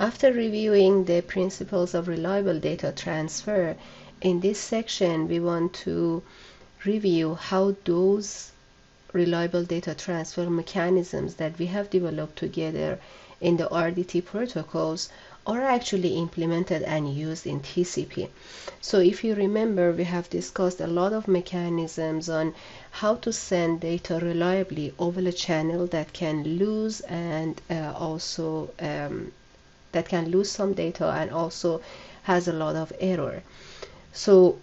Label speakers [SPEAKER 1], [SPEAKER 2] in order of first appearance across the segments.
[SPEAKER 1] After reviewing the principles of reliable data transfer, in this section we want to review how those reliable data transfer mechanisms that we have developed together in the RDT protocols are actually implemented and used in TCP. So if you remember, we have discussed a lot of mechanisms on how to send data reliably over a channel that can lose and also that can lose some data and also has a lot of error. So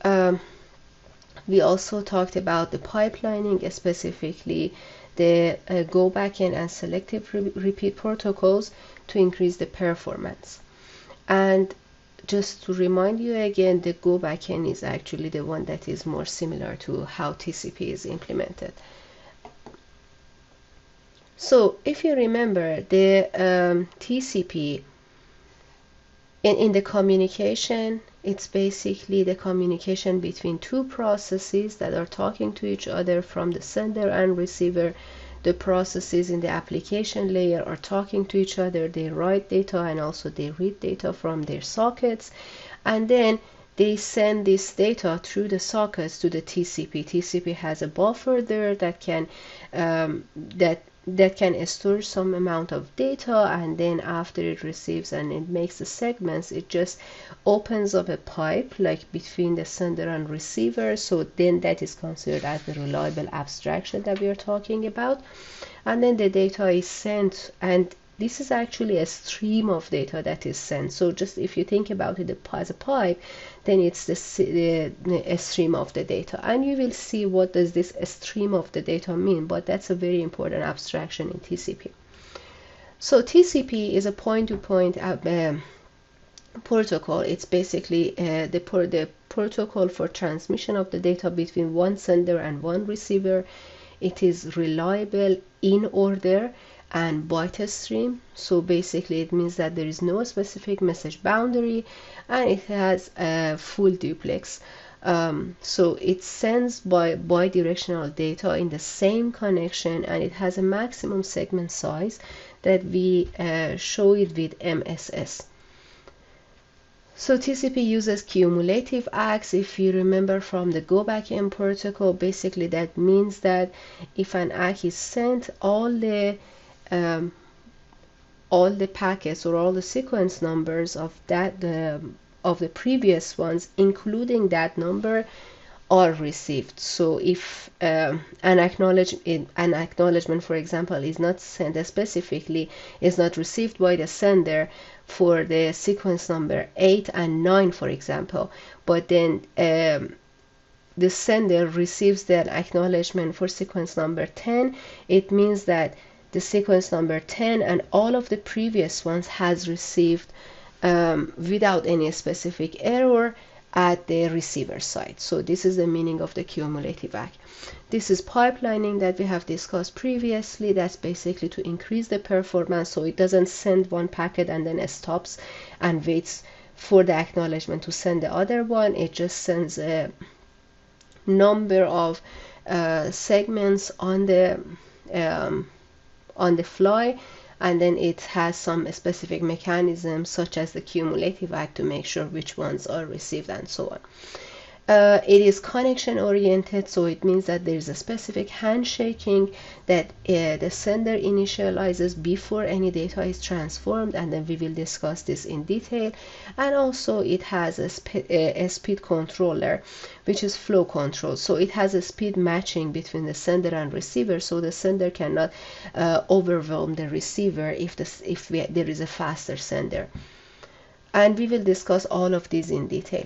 [SPEAKER 1] we also talked about the pipelining, specifically the go backend and selective repeat protocols to increase the performance. And just to remind you again, the go backend is actually the one that is more similar to how TCP is implemented. So if you remember, the TCP in the communication, it's basically the communication between two processes that are talking to each other from the sender and receiver. The processes in the application layer are talking to each other. They write data and also they read data from their sockets, and then they send this data through the sockets to the TCP. TCP has a buffer there that can that can store some amount of data, and then after it receives and it makes the segments, it just opens up a pipe like between the sender and receiver. So then that is considered as the reliable abstraction that we are talking about. And then the data is sent, and this is actually a stream of data that is sent. So just if you think about it as a pipe, then it's a stream of the data, and you will see what does this stream of the data mean, but that's a very important abstraction in TCP. So TCP is a point-to-point protocol. It's basically the protocol for transmission of the data between one sender and one receiver. It is reliable in order and byte stream. So basically it means that there is no specific message boundary, and it has a full duplex. So it sends bidirectional data in the same connection, and it has a maximum segment size that we show it with MSS. So TCP uses cumulative ACKs. If you remember from the go backend protocol, basically that means that if an ACK is sent, all the packets or all the sequence numbers of that of the previous ones, including that number, are received. So if an acknowledgement, for example, is not sent specifically, is not received by the sender for the sequence number 8 and 9, for example, but then the sender receives the acknowledgement for sequence number 10, it means that the sequence number 10 and all of the previous ones has received without any specific error at the receiver side. So this is the meaning of the cumulative ACK. This is pipelining that we have discussed previously. That's basically to increase the performance, so it doesn't send one packet and then it stops and waits for the acknowledgement to send the other one. It just sends a number of segments on the fly, and then it has some specific mechanisms such as the cumulative ACK to make sure which ones are received and so on. It is connection oriented, so it means that there is a specific handshaking that the sender initializes before any data is transformed, and then we will discuss this in detail. And also it has a speed controller, which is flow control. So it has a speed matching between the sender and receiver, so the sender cannot overwhelm the receiver if there is a faster sender. And we will discuss all of these in detail.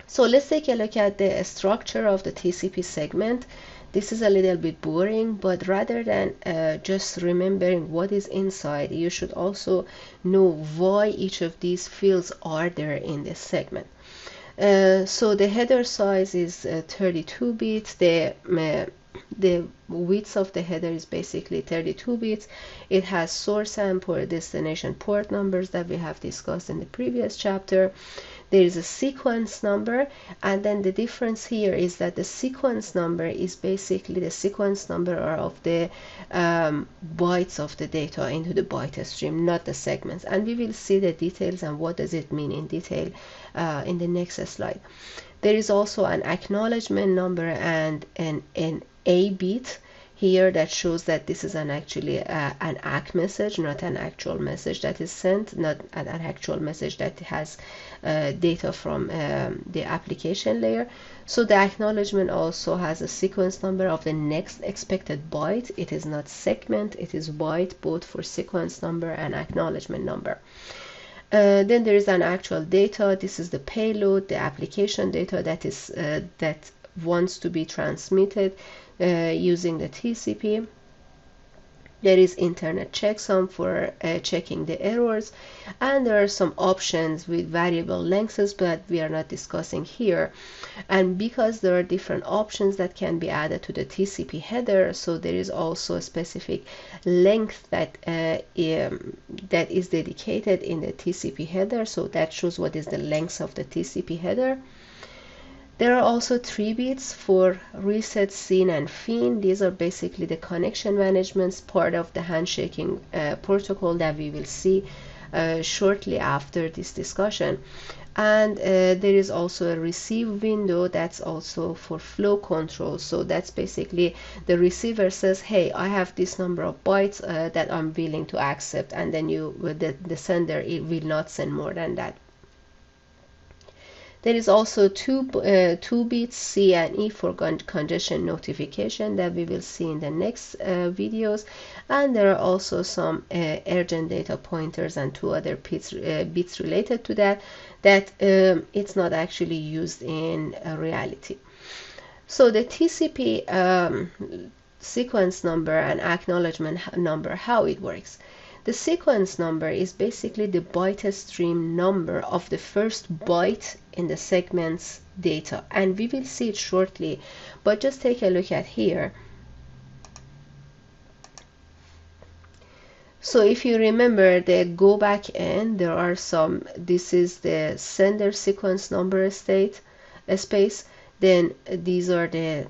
[SPEAKER 1] So let's take a look at the structure of the TCP segment. This is a little bit boring, but rather than just remembering what is inside, you should also know why each of these fields are there in this segment. So the header size is 32 bits. The width of the header is basically 32 bits. It has source and destination port numbers that we have discussed in the previous chapter. there is a sequence number, and then the difference here is that the sequence number is basically the sequence number of the bytes of the data into the byte stream, not the segments. And we will see the details and what does it mean in detail in the next slide. There is also an acknowledgement number and an A bit here that shows that this is actually an ACK message, not an actual message that is sent, not an actual message that has data from the application layer. So the acknowledgement also has a sequence number of the next expected byte. It is not segment, it is byte, both for sequence number and acknowledgement number. Then there is an actual data. This is the payload, the application data that is that wants to be transmitted using the TCP. There is internet checksum for checking the errors, and there are some options with variable lengths, but we are not discussing here. And because there are different options that can be added to the TCP header, so there is also a specific length that that is dedicated in the TCP header. So that shows what is the length of the TCP header. There are also 3 bits for reset, SYN, and FIN. These are basically the connection management's part of the handshaking protocol that we will see shortly after this discussion. And there is also a receive window that's also for flow control. So that's basically the receiver says, hey, I have this number of bytes that I'm willing to accept, and then the sender, it will not send more than that. There is also two bits C and E for congestion notification that we will see in the next videos, and there are also some urgent data pointers and 2 other bits related to that it's not actually used in reality. So the TCP sequence number and acknowledgement number, how it works. The sequence number is basically the byte stream number of the first byte in the segment's data, and we will see it shortly, but just take a look at here. So if you remember the go back end, there are some, this is the sender sequence number space, then these are the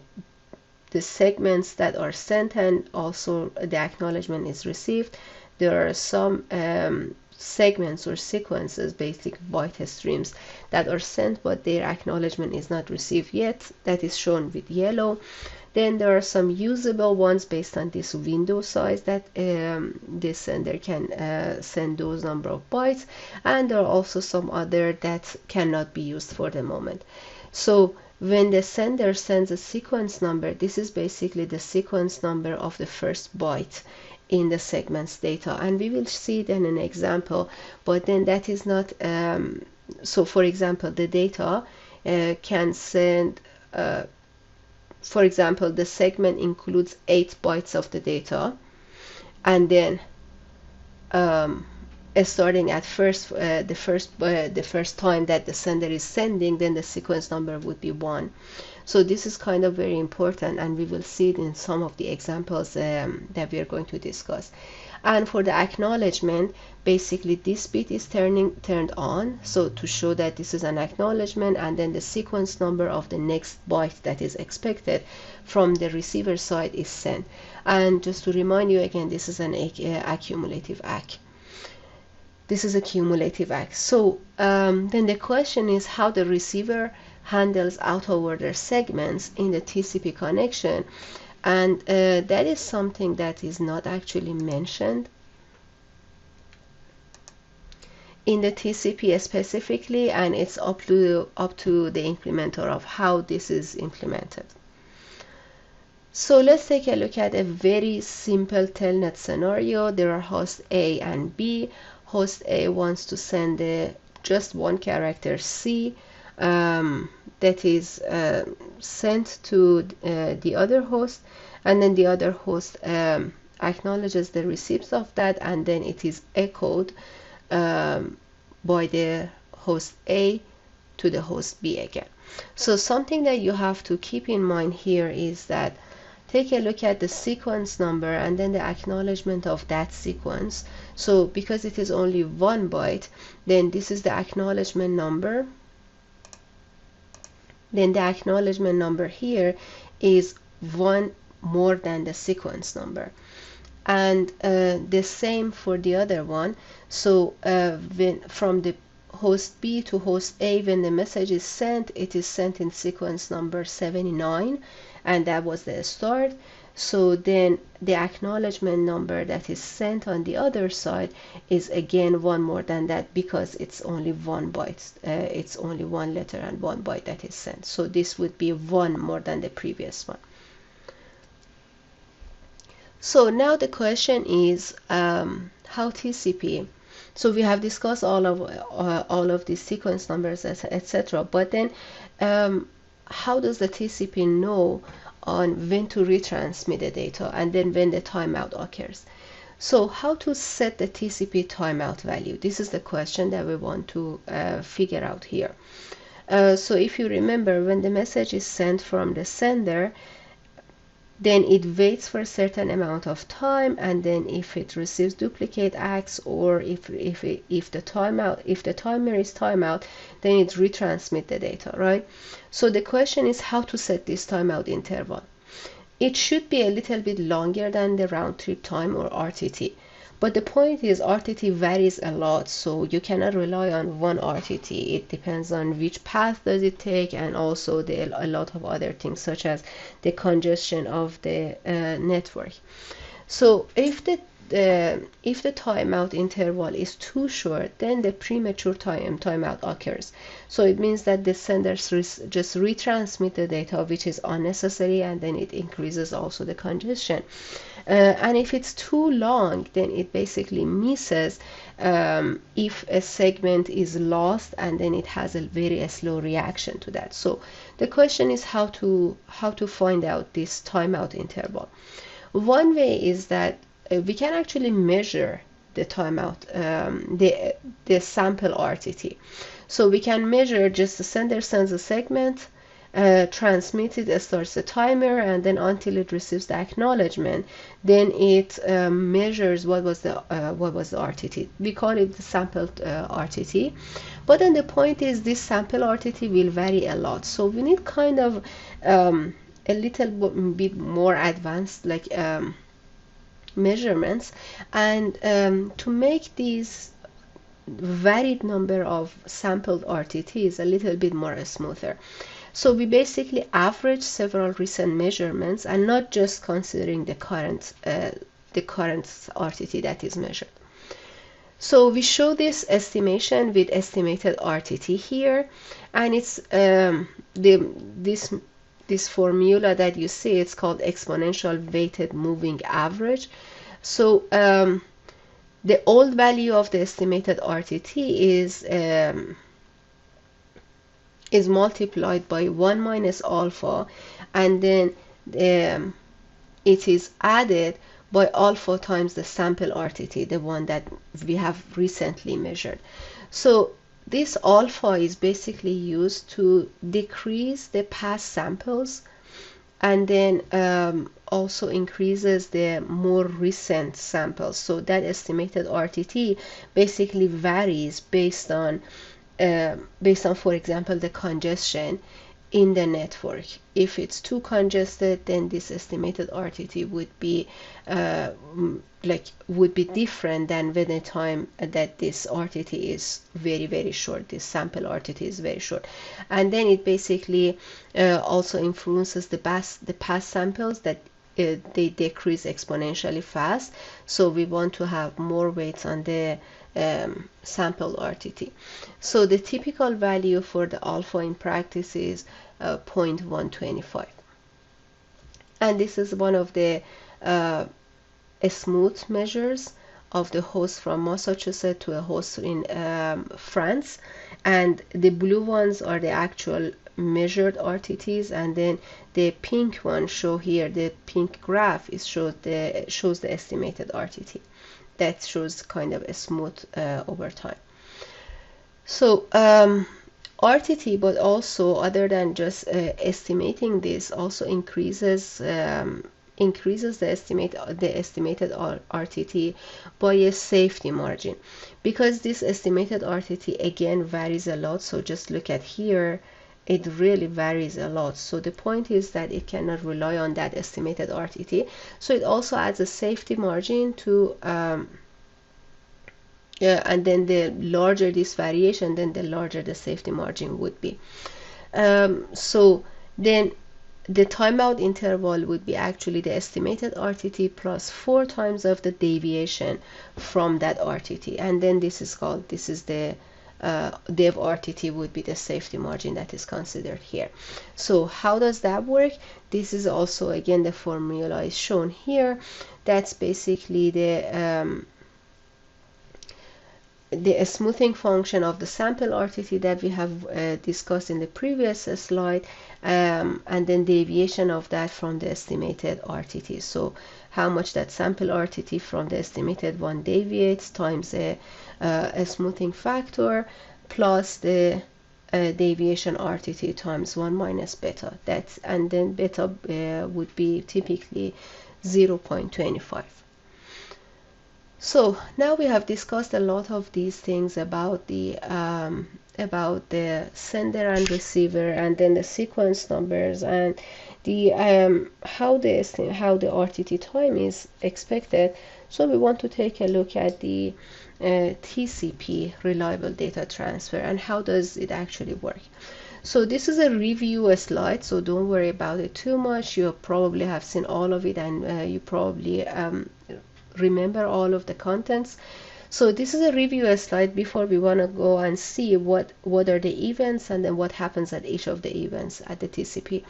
[SPEAKER 1] segments that are sent, and also the acknowledgement is received. There are some segments or sequences, basic byte streams, that are sent, but their acknowledgement is not received yet. That is shown with yellow. Then there are some usable ones based on this window size that this sender can send those number of bytes, and there are also some other that cannot be used for the moment. So when the sender sends a sequence number, this is basically the sequence number of the first byte in the segment's data, and we will see it in an example, but then that is not so for example the data can send for example the segment includes 8 bytes of the data, and then starting at the first time that the sender is sending, then the sequence number would be 1. So this is kind of very important, and we will see it in some of the examples that we are going to discuss. And for the acknowledgement, basically this bit is turned on, so to show that this is an acknowledgement, and then the sequence number of the next byte that is expected from the receiver side is sent. And just to remind you again, this is an accumulative ACK. This is a cumulative ACK. So then the question is how the receiver handles out of order segments in the TCP connection, and that is something that is not actually mentioned in the TCP specifically, and it's up to the implementer of how this is implemented. So let's take a look at a very simple telnet scenario. There are host A and B. Host A wants to send just one character C that is sent to the other host, and then the other host acknowledges the receipt of that, and then it is echoed by the host A to the host B again. So something that you have to keep in mind here is that take a look at the sequence number and then the acknowledgement of that sequence. So because it is only 1 byte, then this is the acknowledgement number then the acknowledgement number here is 1 more than the sequence number. And the same for the other one. So when from the host B to host A, when the message is sent, it is sent in sequence number 79, and that was the start. So then the acknowledgement number that is sent on the other side is again 1 more than that, because it's only 1 byte. It's only 1 letter and 1 byte that is sent. So this would be 1 more than the previous one. So now the question is how TCP. So we have discussed all of these sequence numbers, etc. But then how does the TCP know on when to retransmit the data and then when the timeout occurs? So how to set the TCP timeout value? This is the question that we want to figure out here. So if you remember, when the message is sent from the sender, then it waits for a certain amount of time, and then if it receives duplicate acts, or if the timer is timeout, then it retransmits the data, right? So the question is how to set this timeout interval. It should be a little bit longer than the round trip time, or RTT. But the point is RTT varies a lot, so you cannot rely on one RTT. It depends on which path does it take, and also a lot of other things, such as the congestion of the network. So if the timeout interval is too short, then the premature timeout occurs. So it means that the senders just retransmit the data, which is unnecessary, and then it increases also the congestion. And if it's too long, then it basically misses if a segment is lost, and then it has a very slow reaction to that. So the question is how to find out this timeout interval. One way is that we can actually measure the timeout, the sample RTT. So we can measure, just the sender sends a segment, transmits it, starts the timer, and then until it receives the acknowledgement, then it measures what was the RTT. We call it the sampled RTT. But then the point is, this sample RTT will vary a lot. So we need kind of a little bit more advanced, like measurements, and to make these varied number of sampled RTTs a little bit more smoother. So we basically average several recent measurements, and not just considering the current RTT that is measured. So we show this estimation with estimated RTT here, and it's this formula that you see, it's called exponential weighted moving average. So the old value of the estimated RTT is multiplied by 1 minus alpha, and then it is added by alpha times the sample RTT, the one that we have recently measured. So this alpha is basically used to decrease the past samples, and then also increases the more recent samples. So that estimated RTT basically varies based on, for example, the congestion in the network. If it's too congested, then this estimated RTT would be different than when the time that this RTT is very, very short. This sample RTT is very short, and then it basically also influences the past samples, that they decrease exponentially fast. So we want to have more weights on the sample RTT. So the typical value for the alpha in practice is 0.125, and this is one of the smooth measures of the host from Massachusetts to a host in France, and the blue ones are the actual measured RTTs, and then the pink one show here, the pink graph shows the estimated RTT. That shows kind of a smooth over time. So RTT, but also other than just estimating this, also increases the estimated RTT by a safety margin, because this estimated RTT again varies a lot. So just look at here, it really varies a lot. So the point is that it cannot rely on that estimated RTT. So it also adds a safety margin to yeah, and then the larger this variation, then the larger the safety margin would be. So then the timeout interval would be actually the estimated RTT plus 4 times of the deviation from that RTT, and then this is the dev RTT would be the safety margin that is considered here. So how does that work? This is also, again, the formula is shown here. That's basically the smoothing function of the sample RTT that we have discussed in the previous slide, and then deviation of that from the estimated RTT. So how much that sample RTT from the estimated one deviates times a smoothing factor plus the deviation RTT times 1 minus beta. And then beta would be typically 0.25. So now we have discussed a lot of these things about the sender and receiver, and then the sequence numbers, and the how the RTT time is expected. So we want to take a look at the TCP, reliable data transfer, and how does it actually work. So this is a review slide, so don't worry about it too much. You probably have seen all of it, and you probably remember all of the contents. So this is a review slide before we want to go and see what are the events, and then what happens at each of the events at the TCP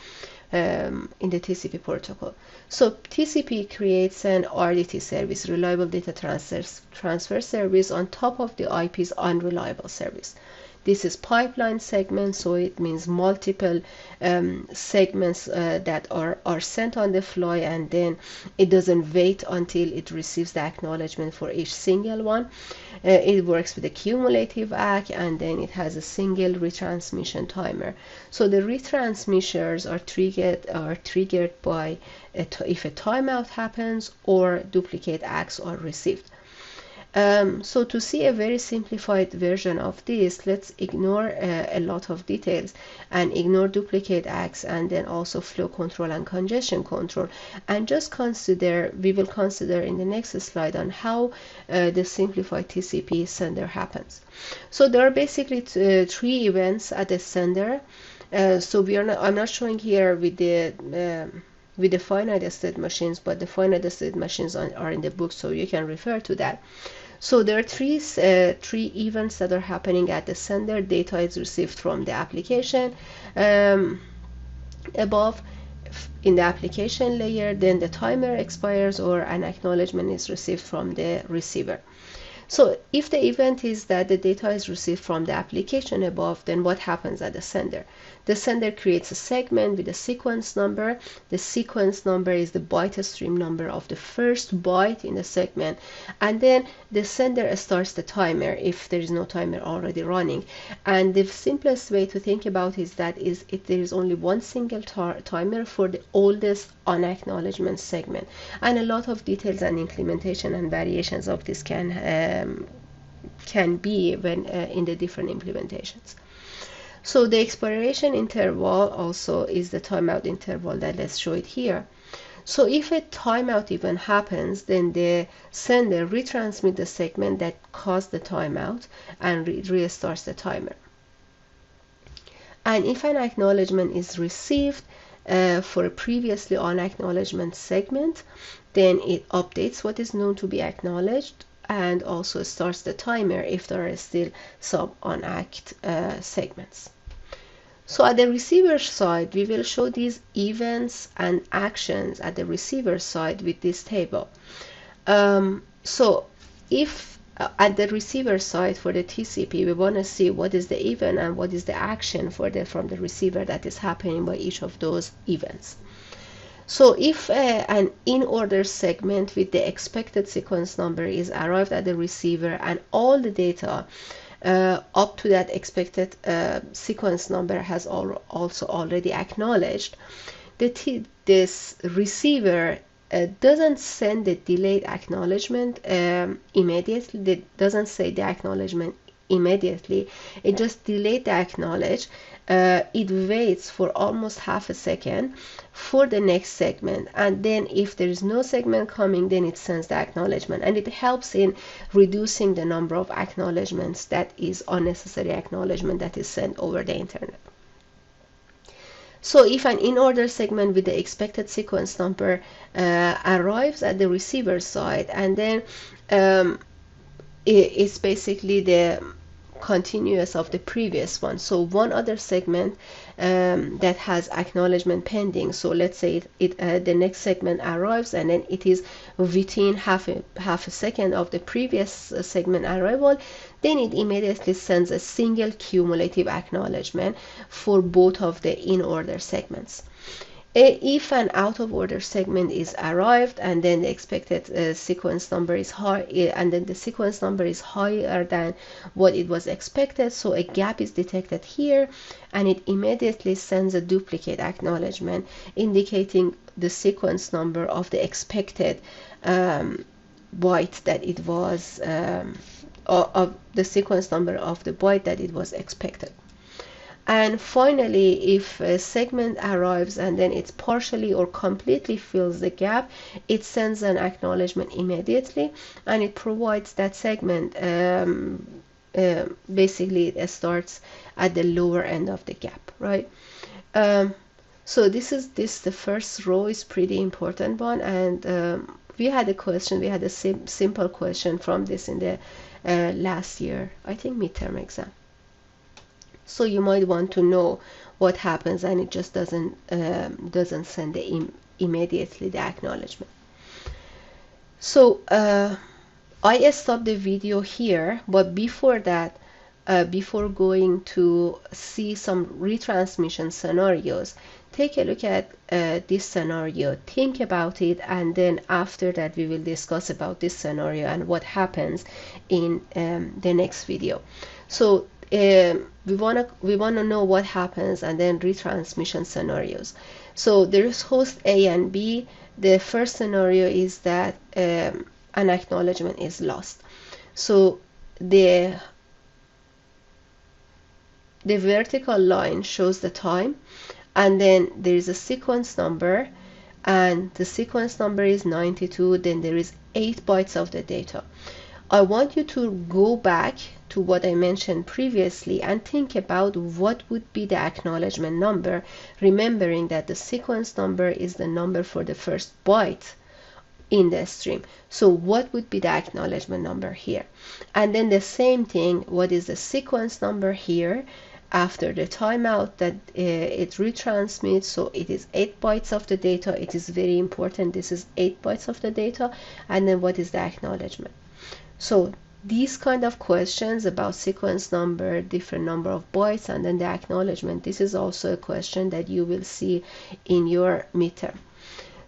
[SPEAKER 1] in the TCP protocol. So TCP creates an RDT service, reliable data transfer service, on top of the IP's unreliable service. This is pipeline segment, so it means multiple segments that are sent on the fly, and then it doesn't wait until it receives the acknowledgement for each single one. It works with a cumulative ACK, and then it has a single retransmission timer. So the retransmitters are triggered by if a timeout happens or duplicate ACKs are received. So to see a very simplified version of this, let's ignore a lot of details and ignore duplicate ACKs, and then also flow control and congestion control, and just we will consider in the next slide on how the simplified TCP sender happens. So there are basically 3 events at the sender. So I'm not showing here with the finite state machines, but the finite state machines are in the book, so you can refer to that. So there are three events that are happening at the sender. Data is received from the application above in the application layer, then the timer expires or an acknowledgement is received from the receiver. So if the event is that the data is received from the application above, then what happens at the sender? The sender creates a segment with a sequence number. The sequence number is the byte stream number of the first byte in the segment, and then the sender starts the timer if there is no timer already running. And the simplest way to think about is that if there is only one single timer for the oldest unacknowledgement segment, and a lot of details and implementation and variations of this can be when in the different implementations. So the expiration interval also is the timeout interval that let's show it here. So if a timeout event happens, then the sender retransmits the segment that caused the timeout and restarts the timer. And if an acknowledgement is received for a previously unacknowledgement segment, then it updates what is known to be acknowledged and also starts the timer if there are still some unacked segments. So at the receiver side, we will show these events and actions at the receiver side with this table. So if at the receiver side for the TCP, we want to see what is the event and what is the action from the receiver that is happening by each of those events. So if an in-order segment with the expected sequence number is arrived at the receiver and all the data up to that expected sequence number has also already acknowledged, this receiver doesn't send the delayed acknowledgement immediately. It doesn't say the acknowledgement immediately. It just delayed the acknowledge. It waits for almost half a second for the next segment, and then if there is no segment coming, then it sends the acknowledgement, and it helps in reducing the number of acknowledgements, that is unnecessary acknowledgement, that is sent over the internet. So if an in-order segment with the expected sequence number arrives at the receiver side, and then it's basically the continuous of the previous one, so one other segment that has acknowledgement pending, so let's say the next segment arrives, and then it is within half a second of the previous segment arrival, then it immediately sends a single cumulative acknowledgement for both of the in-order segments. If an out-of-order segment is arrived, and then the expected sequence number is high, and then the sequence number is higher than what it was expected, so a gap is detected here, and it immediately sends a duplicate acknowledgement indicating the sequence number of the expected byte that it was, of the sequence number of the byte that it was expected. And finally, if a segment arrives and then it partially or completely fills the gap, it sends an acknowledgement immediately, and it provides that segment basically it starts at the lower end of the gap, right? So the first row is pretty important one, and we had a simple question from this in the last year, I think, midterm exam. So you might want to know what happens, and it just doesn't send immediately the acknowledgement. So I stopped the video here, but before that, before going to see some retransmission scenarios, take a look at this scenario, think about it, and then after that we will discuss about this scenario and what happens in the next video. So we wanna know what happens, and then retransmission scenarios. So there's host A and B. The first scenario is that an acknowledgement is lost. So the vertical line shows the time, and then there is a sequence number, and the sequence number is 92. Then there is 8 bytes of the data. I want you to go back to what I mentioned previously and think about what would be the acknowledgement number, remembering that the sequence number is the number for the first byte in the stream. So what would be the acknowledgement number here? And then the same thing, what is the sequence number here after the timeout that it retransmits? So it is 8 bytes of the data. It is very important. This is 8 bytes of the data. And then what is the acknowledgement? So these kind of questions about sequence number, different number of bytes, and then the acknowledgement, this is also a question that you will see in your midterm.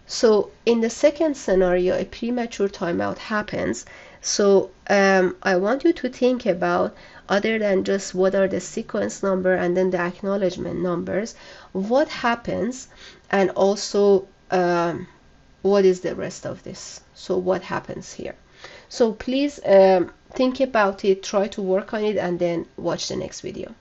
[SPEAKER 1] So in the second scenario, a premature timeout happens. So I want you to think about, other than just what are the sequence number and then the acknowledgement numbers, what happens, and also what is the rest of this. So what happens here? So please think about it, try to work on it, and then watch the next video.